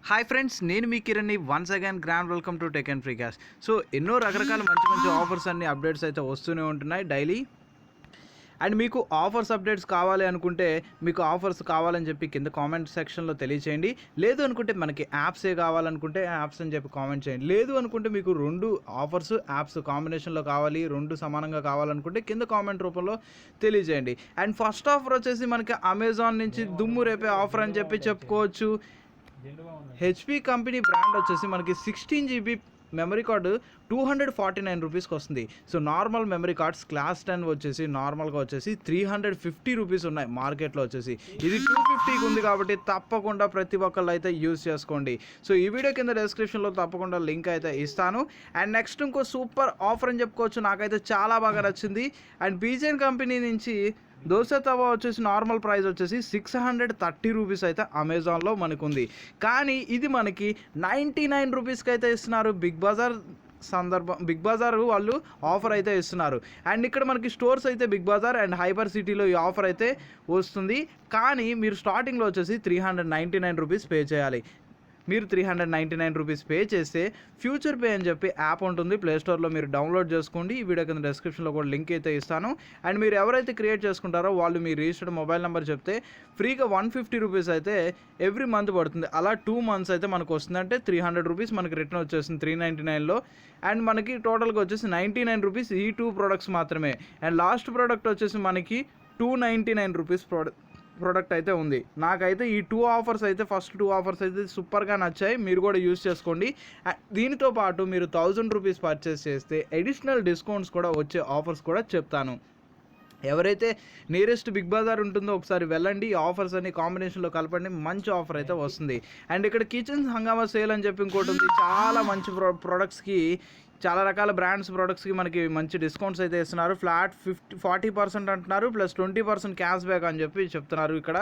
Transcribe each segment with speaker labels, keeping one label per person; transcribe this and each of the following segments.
Speaker 1: Hi friends, నేను మీ కిరణ్ని. Once again grand welcome to Tech and Free Cash. So ఎన్నో రకరకాల మంచి మంచి ఆఫర్స్ అన్ని అప్డేట్స్ అయితే వస్తూనే ఉంటున్నాయి డైలీ. అండ్ మీకు ఆఫర్స్ అప్డేట్స్ కావాలి అనుకుంటే, మీకు ఆఫర్స్ కావాలని చెప్పి కింద కామెంట్ సెక్షన్లో తెలియచేయండి. లేదు అనుకుంటే మనకి యాప్సే కావాలనుకుంటే యాప్స్ అని చెప్పి కామెంట్ చేయండి. లేదు అనుకుంటే మీకు రెండు ఆఫర్స్ యాప్స్ కాంబినేషన్లో కావాలి, రెండు సమానంగా కావాలనుకుంటే కింద కామెంట్ రూపంలో తెలియజేయండి. అండ్ ఫస్ట్ ఆఫర్ వచ్చేసి మనకి అమెజాన్ నుంచి దుమ్ము రేపే ఆఫర్ అని చెప్పి చెప్పుకోవచ్చు. హెచ్పి కంపెనీ బ్రాండ్ వచ్చేసి మనకి 16 GB మెమరీ కార్డు 249 రూపీస్కి వస్తుంది. So normal memory cards class 10 వచ్చేసి నార్మల్గా వచ్చేసి 350 రూపీస్ ఉన్నాయి మార్కెట్లో వచ్చేసి. ఇది 250కి ఉంది కాబట్టి తప్పకుండా ప్రతి ఒక్కళ్ళు అయితే యూజ్ చేసుకోండి. సో ఈ వీడియో కింద డిస్క్రిప్షన్లో తప్పకుండా లింక్ అయితే ఇస్తాను. అండ్ నెక్స్ట్ ఇంకో సూపర్ ఆఫర్ అని చెప్పుకోవచ్చు, నాకైతే చాలా బాగా నచ్చింది. అండ్ బీజేన్ కంపెనీ నుంచి దోశ తవా వచ్చేసి నార్మల్ ప్రైస్ వచ్చేసి 630 రూపీస్ అయితే అమెజాన్లో మనకు ఉంది. కానీ ఇది మనకి 99 రూపీస్కి అయితే ఇస్తున్నారు. బిగ్ బజార్ వాళ్ళు ఆఫర్ అయితే ఇస్తున్నారు. అండ్ ఇక్కడ మనకి స్టోర్స్ అయితే బిగ్ బజార్ అండ్ హైపర్ సిటీలో ఈ ఆఫర్ అయితే వస్తుంది. కానీ మీరు స్టార్టింగ్లో వచ్చేసి 399 రూపీస్ పే చేయాలి. మీరు 399 రూపీస్ పే చేస్తే ఫ్యూచర్ పే అని చెప్పి యాప్ ఉంటుంది, ప్లేస్టోర్లో మీరు డౌన్లోడ్ చేసుకోండి. ఈ వీడియో కింద డిస్క్రిప్షన్లో కూడా లింక్ అయితే ఇస్తాను. అండ్ మీరు ఎవరైతే క్రియేట్ చేసుకుంటారో వాళ్ళు మీ రిజిస్టర్డ్ మొబైల్ నెంబర్ చెప్తే ఫ్రీగా 150 రూపీస్ అయితే ఎవ్రీ మంత్ పడుతుంది. అలా 2 months అయితే మనకు వస్తుంది. అంటే 300 రూపీస్ మనకి రిటర్న్ వచ్చేసింది 399లో. అండ్ మనకి టోటల్గా వచ్చేసి 99 రూపీస్ ఈ 2 ప్రోడక్ట్స్ మాత్రమే. అండ్ లాస్ట్ ప్రోడక్ట్ వచ్చేసి మనకి 299 రూపీస్ ప్రోడక్ట్ అయితే ఉంది. నాకైతే ఈ 2 ఆఫర్స్ అయితే ఫస్ట్ 2 ఆఫర్స్ అయితే సూపర్గా నచ్చాయి. మీరు కూడా యూజ్ చేసుకోండి. దీనితో పాటు మీరు 1000 రూపీస్ పర్చేస్ చేస్తే అడిషనల్ డిస్కౌంట్స్ కూడా వచ్చే ఆఫర్స్ కూడా చెప్తాను. ఎవరైతే నియరెస్ట్ బిగ్ బజార్ ఉంటుందో ఒకసారి వెళ్ళండి. ఈ ఆఫర్స్ అన్ని కాంబినేషన్లో కలపండి, మంచి ఆఫర్ అయితే వస్తుంది. అండ్ ఇక్కడ కిచెన్ హంగామా సేల్ అని చెప్పి ఇంకోటి ఉంది. చాలా మంచి ప్రోడక్ట్స్కి, చాలా రకాల బ్రాండ్స్ ప్రోడక్ట్స్కి మనకి మంచి డిస్కౌంట్స్ అయితే ఇస్తున్నారు. ఫ్లాట్ 40% అంటున్నారు, ప్లస్ 20% క్యాష్ బ్యాక్ అని చెప్పి చెప్తున్నారు ఇక్కడ.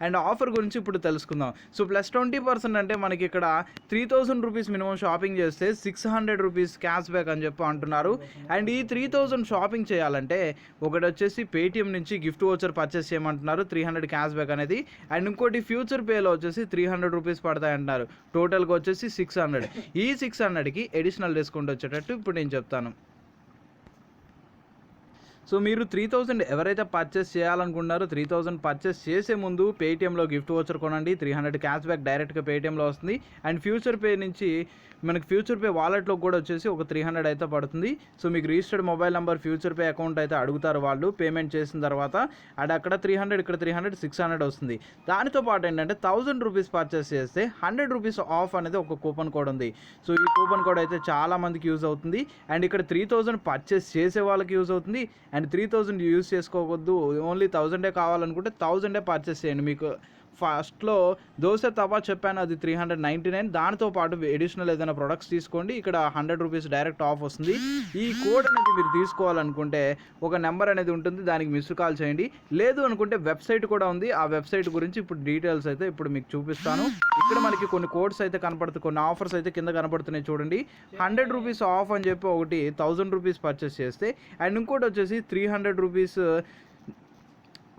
Speaker 1: అండ్ ఆఫర్ గురించి ఇప్పుడు తెలుసుకుందాం. సో ప్లస్ 20% అంటే మనకి ఇక్కడ 3000 రూపీస్ మినిమం షాపింగ్ చేస్తే 600 రూపీస్ క్యాష్ బ్యాక్ అని చెప్పి అంటున్నారు. అండ్ ఈ 3000 షాపింగ్ చేయాలంటే ఒకటి వచ్చేసి పేటిఎం నుంచి గిఫ్ట్ వోచర్ పర్చేస్ చేయమంటున్నారు, 300 క్యాష్ బ్యాక్ అనేది. అండ్ ఇంకోటి ఫ్యూచర్ పేలో వచ్చేసి 300 రూపీస్ పడతాయి అంటున్నారు. టోటల్గా వచ్చేసి 600. ఈ 600కి అడిషనల్ డిస్కౌంట్ వచ్చేటట్టు ఇప్పుడు నేను చెప్తాను. సో మీరు 3000 ఎవరైతే పర్చేస్ చేయాలనుకుంటున్నారో 3000 పర్చేస్ చేసే ముందు పేటిఎంలో గిఫ్ట్ వోచర్ కొనండి. 300 క్యాష్ బ్యాక్ డైరెక్ట్గా పేటిఎంలో వస్తుంది. అండ్ ఫ్యూచర్ పే నుంచి మనకి ఫ్యూచర్ పే వాలెట్లో కూడా వచ్చేసి ఒక 300 అయితే పడుతుంది. సో మీకు registered mobile number future pay account అయితే అడుగుతారు వాళ్ళు పేమెంట్ చేసిన తర్వాత. అది అక్కడ 300, ఇక్కడ 300, 600 వస్తుంది. దానితో పాటు ఏంటంటే 1000 రూపీస్ పర్చేస్ చేస్తే 100 రూపీస్ ఆఫ్ అనేది ఒక కూపన్ కోడ్ ఉంది. సో ఈ కూపన్ కోడ్ అయితే చాలా మందికి యూజ్ అవుతుంది. అండ్ ఇక్కడ 3000 పర్చేస్ చేసే వాళ్ళకి యూజ్ అవుతుంది. అండ్ 3000 యూజ్ చేసుకోవద్దు, ఓన్లీ 1000 కావాలనుకుంటే 1000 పర్చేస్ చేయండి. మీకు ఫస్ట్లో దోశ తవా చెప్పాను, అది 399. దానితో పాటు అడిషనల్ ఏదైనా ప్రొడక్ట్స్ తీసుకోండి. ఇక్కడ 100 రూపీస్ డైరెక్ట్ ఆఫ్ వస్తుంది. ఈ కోడ్ అనేది మీరు తీసుకోవాలనుకుంటే ఒక నెంబర్ అనేది ఉంటుంది, దానికి మిస్డ్ కాల్ చేయండి. లేదు అనుకుంటే వెబ్సైట్ కూడా ఉంది. ఆ వెబ్సైట్ గురించి ఇప్పుడు డీటెయిల్స్ అయితే ఇప్పుడు మీకు చూపిస్తాను. ఇక్కడ మనకి కొన్ని కోడ్స్ అయితే కనపడుతుంది, కొన్ని ఆఫర్స్ అయితే కింద కనపడుతున్నాయి చూడండి. 100 రూపీస్ ఆఫ్ అని చెప్పి ఒకటి 1000 రూపీస్ పర్చేస్ చేస్తే, అండ్ ఇంకోటి వచ్చేసి 300 రూపీస్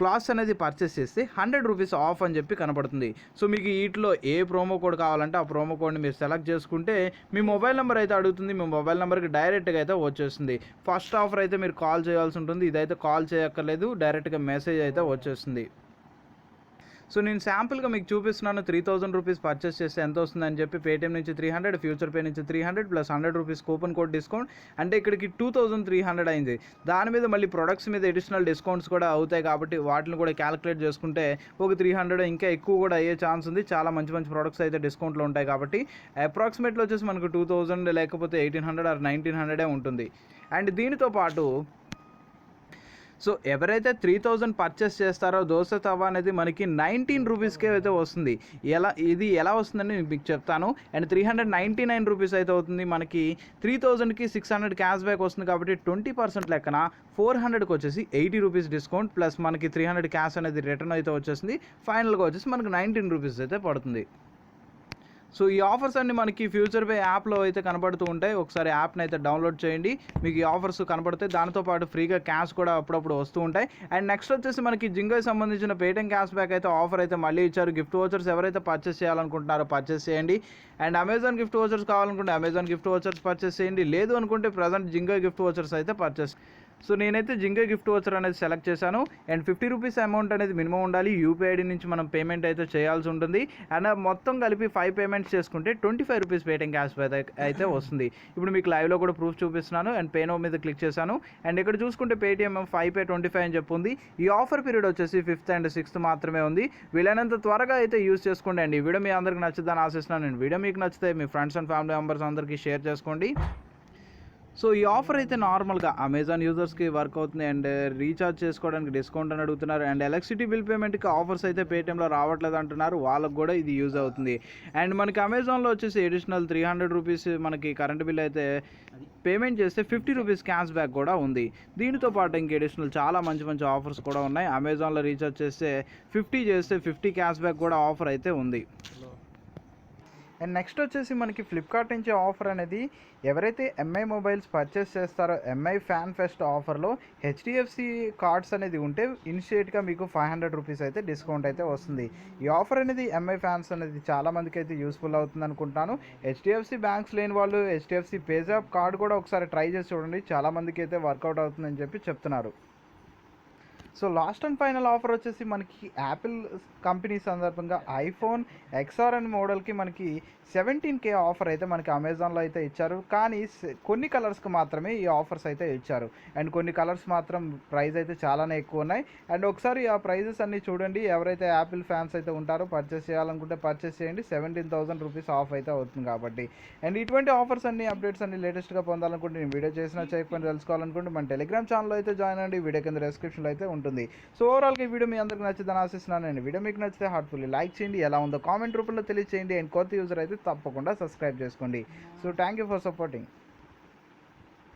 Speaker 1: క్లాస్ అనేది పర్చేస్ చేస్తే 100 రూపీస్ ఆఫ్ అని చెప్పి కనపడుతుంది. సో మీకు వీటిలో ఏ ప్రోమో కోడ్ కావాలంటే ఆ ప్రోమో కోడ్ని మీరు సెలెక్ట్ చేసుకుంటే మీ మొబైల్ నెంబర్ అయితే అడుగుతుంది. మీ మొబైల్ నెంబర్కి డైరెక్ట్గా అయితే వచ్చేస్తుంది. ఫస్ట్ ఆఫర్ అయితే మీరు కాల్ చేయాల్సి ఉంటుంది, ఇదైతే కాల్ చేయక్కర్లేదు, డైరెక్ట్గా మెసేజ్ అయితే వచ్చేస్తుంది. సో నేను శాంపుల్గా మీకు చూపిస్తున్నాను. 3000 రూపీస్ పర్చేస్ చేస్తే ఎంత వస్తుందని చెప్పి పేటిఎం నుంచి 300, ఫ్యూచర్ పే నుంచి 300 plus 100 rupees coupon code discount, అంటే ఇక్కడికి 2300 అయింది. దాని మీద మళ్ళీ ప్రొడక్ట్స్ మీద అడిషనల్ డిస్కౌంట్స్ కూడా అవుతాయి కాబట్టి వాటిని కూడా క్యాలిక్యులేట్ చేసుకుంటే ఒక 300 ఇంకా ఎక్కువ కూడా అయ్యే ఛాన్స్ ఉంది. చాలా మంచి మంచి ప్రొడక్ట్స్ అయితే డిస్కౌంట్లో ఉంటాయి కాబట్టి అప్రాక్సిమేట్లో వచ్చేసి మనకు 2000 లేకపోతే 1800 ఆర్ 1900 ఉంటుంది. అండ్ దీనితో పాటు సో ఎవరైతే 3000 పర్చేస్ చేస్తారో దోశ తవా అనేది మనకి 19 రూపీస్కే అయితే వస్తుంది. ఇది ఎలా వస్తుందని మీకు చెప్తాను. అండ్ 399 రూపీస్ అయితే అవుతుంది. మనకి 3000కి 600 క్యాష్ బ్యాక్ వస్తుంది కాబట్టి 20% లెక్కన 400కి వచ్చేసి 80 రూపీస్ డిస్కౌంట్, ప్లస్ మనకి 300 క్యాష్ అనేది రిటర్న్ అయితే వచ్చేసింది. ఫైనల్గా వచ్చేసి మనకి 19 రూపీస్ అయితే పడుతుంది. సో ఈ ఆఫర్స్ అన్ని మనకి ఫ్యూచర్ పే యాప్లో అయితే కనబడుతూ ఉంటాయి. ఒకసారి యాప్ని అయితే డౌన్లోడ్ చేయండి, మీకు ఈ ఆఫర్స్ కనబడతాయి. దాంతోపాటు ఫ్రీగా క్యాష్ కూడా అప్పుడప్పుడు వస్తూ ఉంటాయి. అండ్ నెక్స్ట్ వచ్చేసి మనకి జింగోకి సంబంధించిన పేటీఎం క్యాష్ బ్యాక్ అయితే ఆఫర్ అయితే మళ్ళీ ఇచ్చారు. గిఫ్ట్ వోచర్స్ ఎవరైతే పర్చేస్ చేయాలనుకుంటున్నారో పర్చేస్ చేయండి. అండ్ అమెజాన్ గిఫ్ట్ వోచర్స్ కావాలనుకుంటే అమెజాన్ గిఫ్ట్ వోచర్స్ పర్చేస్ చేయండి. లేదు అనుకుంటే ప్రజెంట్ జింగో గిఫ్ట్ వోచర్స్ అయితే పర్చేస్. సో నేనైతే జింగో గిఫ్ట్ వోచర్ అనేది సెలెక్ట్ చేశాను. అండ్ 50 రూపీస్ అమౌంట్ అనేది మినిమం ఉండాలి. యూపీఐ ఐడి నుంచి మనం పేమెంట్ అయితే చేయాల్సి ఉంటుంది. అండ్ మొత్తం కలిపి 5 పేమెంట్స్ చేసుకుంటే 25 రూపీస్ పేటీఎం క్యాష్ బ్యాక్ అయితే వస్తుంది. ఇప్పుడు మీకు లైవ్లో కూడా ప్రూఫ్ చూపిస్తున్నాను. అండ్ పే నౌ మీద క్లిక్ చేశాను. అండ్ ఇక్కడ చూసుకుంటే పేటీఎం 5 పే 25 అని చెప్పి ఉంది. ఈ ఆఫర్ పీరియడ్ వచ్చేసి 5th and 6th మాత్రమే ఉంది. వీలైనంత త్వరగా అయితే యూస్ చేసుకోండి. అండ్ ఈ వీడియో మీ అందరికి నచ్చుతుందని ఆశిస్తున్నాను. నేను వీడియో మీకు నచ్చితే మీ ఫ్రెండ్స్ అండ్ ఫ్యామిలీ మెంబర్స్ అందరికీ షేర్ చేసుకోండి. సో ఈ ఆఫర్ అయితే నార్మల్గా అమెజాన్ యూజర్స్కి వర్క్ అవుతుంది. అండ్ రీఛార్జ్ చేసుకోవడానికి డిస్కౌంట్ అని అడుగుతున్నారు. అండ్ ఎలక్ట్రిసిటీ బిల్ పేమెంట్కి ఆఫర్స్ అయితే పేటీఎంలో రావట్లేదు అంటున్నారు. వాళ్ళకు కూడా ఇది యూజ్ అవుతుంది. అండ్ మనకి అమెజాన్లో వచ్చేసి అడిషనల్ 300 రూపీస్ మనకి కరెంట్ బిల్ అయితే పేమెంట్ చేస్తే 50 రూపీస్ క్యాష్ బ్యాక్ కూడా ఉంది. దీనితో పాటు ఇంక అడిషనల్ చాలా మంచి మంచి ఆఫర్స్ కూడా ఉన్నాయి. అమెజాన్లో రీఛార్జ్ చేస్తే 50 చేస్తే 50 క్యాష్ బ్యాక్ కూడా ఆఫర్ అయితే ఉంది. అండ్ నెక్స్ట్ వచ్చేసి మనకి ఫ్లిప్కార్ట్ నుంచి ఆఫర్ అనేది ఎవరైతే ఎంఐ మొబైల్స్ పర్చేస్ చేస్తారో ఎంఐ ఫ్యాన్ ఫెస్ట్ ఆఫర్లో హెచ్డిఎఫ్సి కార్డ్స్ అనేది ఉంటే ఇనిషియేట్గా మీకు 500 రూపీస్ అయితే డిస్కౌంట్ అయితే వస్తుంది. ఈ ఆఫర్ అనేది ఎంఐ ఫ్యాన్స్ అనేది చాలామందికి అయితే యూస్ఫుల్ అవుతుంది అనుకుంటాను. హెచ్డిఎఫ్సి బ్యాంక్స్ లేని వాళ్ళు హెచ్డిఎఫ్సి పేజాప్ కార్డ్ కూడా ఒకసారి ట్రై చేసి చూడండి, చాలామందికి అయితే వర్కౌట్ అవుతుందని చెప్పి చెప్తున్నారు. So last and final offer వచ్చేసి మనకి యాపిల్ కంపెనీ సందర్భంగా ఐఫోన్ XR మోడల్కి మనకి 17K ఆఫర్ అయితే మనకి అమెజాన్లో అయితే ఇచ్చారు. కానీ కొన్ని కలర్స్కి మాత్రమే ఈ ఆఫర్స్ అయితే ఇచ్చారు. అండ్ కొన్ని కలర్స్ మాత్రం ప్రైస్ అయితే చాలానే ఎక్కువ ఉన్నాయి. అండ్ ఒకసారి ఆ ప్రైజెస్ అన్నీ చూడండి. ఎవరైతే యాపిల్ ఫ్యాన్స్ అయితే ఉంటారో పర్చేస్ చేయాలనుకుంటే పర్చేస్ చేయండి. 17,000 రూపీస్ ఆఫ్ అయితే అవుతుంది కాబట్టి. అండ్ ఇటువంటి ఆఫర్స్ అన్ని అప్డేట్స్ అన్ని లేటెస్ట్గా పొందాలనుకుంటే నేను వీడియో చేసినా చేయకపోయినా తెలుసుకోవాలనుకుంటే మన టెలిగ్రామ్ ఛానల్లో అయితే జాయిన్ అవ్వండి. వీడియో కింద డిస్క్రిప్షన్లో అయితే ఉంటుంది. సో ఓవరాల్గా ఈ వీడియో మీ అందరికి నచ్చిందని ఆశిస్తున్నాను. అండి వీడియో మీకు నచ్చితే హార్ట్ఫుల్లీ లైక్ చేయండి, ఎలా ఉందో కామెంట్ రూపంలో తెలియజేయండి. అండ్ కొత్త యూజర్ అయితే తప్పకుండా సబ్స్క్రైబ్ చేసుకోండి. So thank you for supporting.